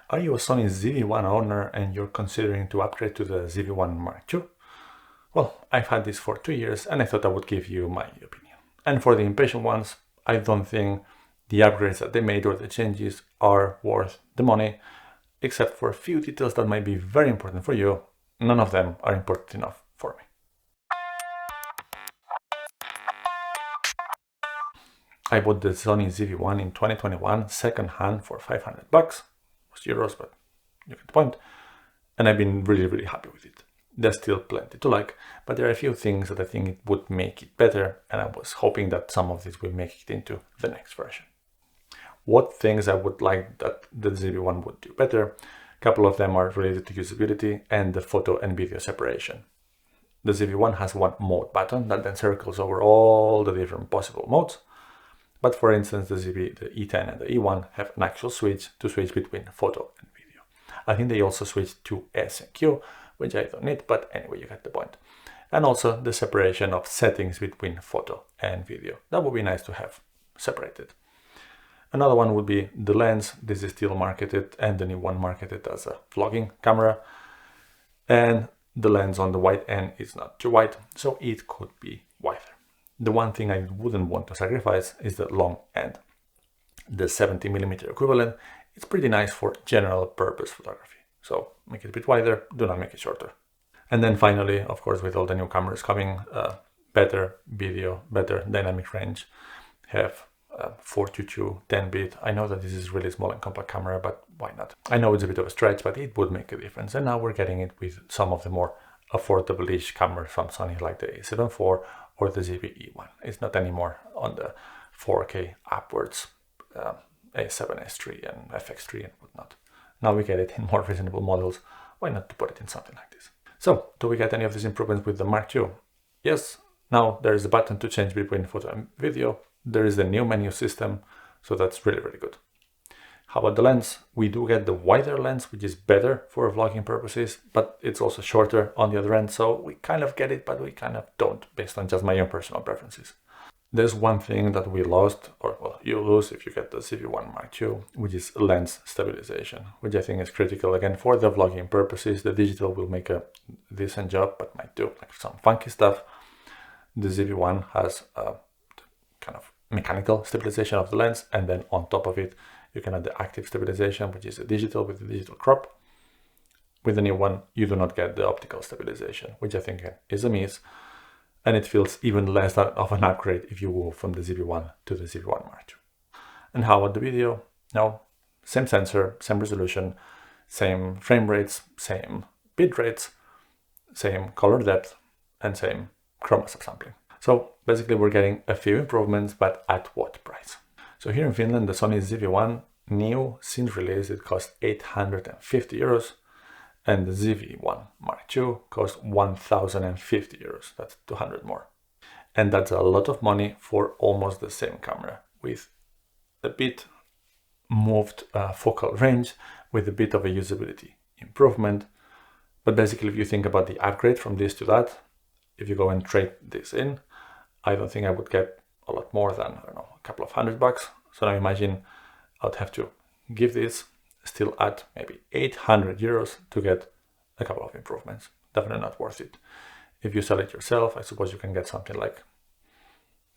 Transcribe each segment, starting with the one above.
Are you a Sony ZV-1 owner and you're considering to upgrade to the ZV-1 Mark II? Well, I've had this for 2 years and I thought I would give you my opinion. And for the impatient ones, I don't think the upgrades that they made or the changes are worth the money, except for a few details that might be very important for you. None of them are important enough for me. I bought the Sony ZV-1 in 2021 second hand for 500 bucks. It was euros, but you get the point. And I've been really happy with it. There's still plenty to like, but there are a few things that I think it would make it better, and I was hoping that some of this will make it into the next version. What things I would like that the ZV-1 would do better? A couple of them are related to usability and the photo and video separation. The ZV-1 has one mode button that then circles over all the different possible modes. But for instance, the ZV, the E10 and the E1 have an actual switch to switch between photo and video. I think they also switch to S and Q, which I don't need, but anyway, you get the point. And also the separation of settings between photo and video. That would be nice to have separated. Another one would be the lens. This is still marketed, and the new one marketed as a vlogging camera. And the lens on the wide end is not too wide, so it could be wider. The one thing I wouldn't want to sacrifice is the long end. The 70mm equivalent, it's pretty nice for general purpose photography. So make it a bit wider, do not make it shorter. And then finally, of course, with all the new cameras coming, better video, better dynamic range, have 422 10-bit. I know that this is really small and compact camera, but why not? I know it's a bit of a stretch, but it would make a difference. And now we're getting it with some of the more affordable-ish cameras from Sony, like the A7 IV or the ZV-1. It's not anymore on the 4K upwards A7, S3 and FX3 and whatnot. Now we get it in more reasonable models. Why not to put it in something like this? So, do we get any of these improvements with the Mark II? Yes. Now there is a button to change between photo and video. There is the new menu system, so that's really good. How about the lens? We do get the wider lens, which is better for vlogging purposes, but it's also shorter on the other end, so we kind of get it, but we kind of don't, based on just my own personal preferences. There's one thing that we lost, or well, you lose if you get the ZV-1 Mark II, which is lens stabilization, which I think is critical. Again, for the vlogging purposes, the digital will make a decent job, but might do like some funky stuff. The ZV-1 has a kind of mechanical stabilization of the lens, and then on top of it, you can add the active stabilization, which is a digital with the digital crop. With the new one, you do not get the optical stabilization, which I think is a miss. And it feels even less of an upgrade if you move from the ZV-1 to the ZV-1 Mark II. And how about the video? No, same sensor, same resolution, same frame rates, same bit rates, same color depth, and same chroma subsampling. So basically we're getting a few improvements, but at what price? So here in Finland, the Sony ZV-1 new, since release, it cost 850 euros. And the ZV-1 Mark II costs 1,050 euros. That's 200 more. And that's a lot of money for almost the same camera, with a bit moved focal range, with a bit of a usability improvement. But basically, if you think about the upgrade from this to that, if you go and trade this in, I don't think I would get a lot more than, I don't know, a couple of $100. So now imagine I'd have to give this, still add maybe 800 euros to get a couple of improvements. Definitely not worth it. If you sell it yourself, I suppose you can get something like,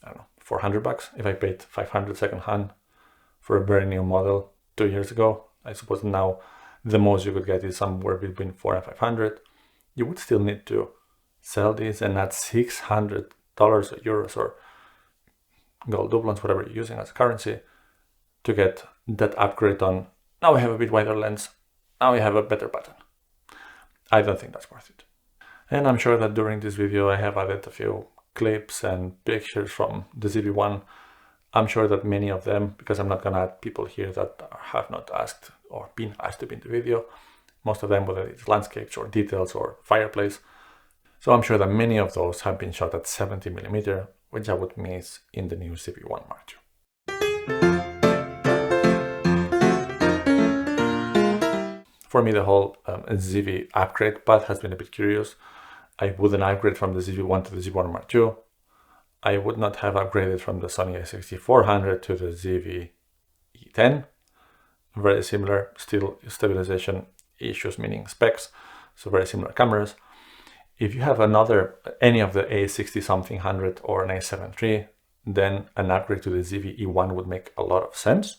I don't know, 400 bucks. If I paid 500 second hand for a very new model 2 years ago, I suppose now the most you could get is somewhere between 400 and 500. You would still need to sell this and add $600 or euros or gold doublons, whatever you're using as a currency, to get that upgrade on. Now we have a bit wider lens. Now we have a better button. I don't think that's worth it. And I'm sure that during this video I have added a few clips and pictures from the ZV-1. I'm sure that many of them, because I'm not going to add people here that have not asked or been asked to be in the video, most of them, whether it's landscapes or details or fireplace. So I'm sure that many of those have been shot at 70mm, which I would miss in the new ZV-1 Mark II. For me, the whole ZV upgrade path has been a bit curious. I wouldn't upgrade from the ZV-1 to the ZV-1 Mark II. I would not have upgraded from the Sony a6400 to the ZV-E10. very similar, still stabilization issues, meaning specs, so very similar cameras. If you have any of the A60 something 100 or an A7 III, then an upgrade to the ZV-1 would make a lot of sense.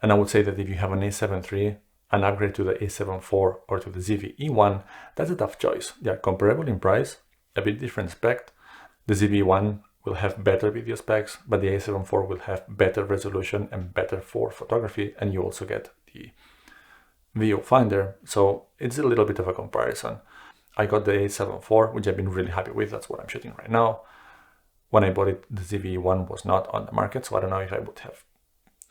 And I would say that if you have an A7 III, an upgrade to the A7 IV or to the ZV-1, that's a tough choice. They are comparable in price, a bit different spec. The ZV-1 will have better video specs, but the A7 IV will have better resolution and better for photography, and you also get the viewfinder. So it's a little bit of a comparison. I got the A7 IV, which I've been really happy with. That's what I'm shooting right now. When I bought it, the ZV-1 was not on the market, so I don't know if I would have...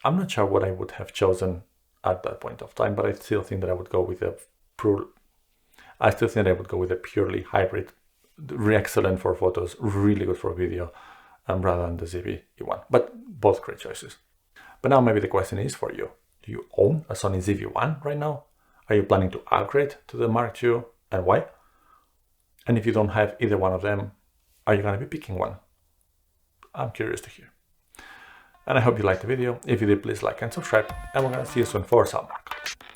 I'm not sure what I would have chosen at that point of time, but I still think that I would go with a purely hybrid, excellent for photos, really good for video, rather than the ZV-1. But both great choices. But now maybe the question is for you. Do you own a Sony ZV-1 right now? Are you planning to upgrade to the Mark II, and why? And if you don't have either one of them, are you going to be picking one? I'm curious to hear. And I hope you liked the video. If you did, please like and subscribe, and we're going to see you soon for some more content.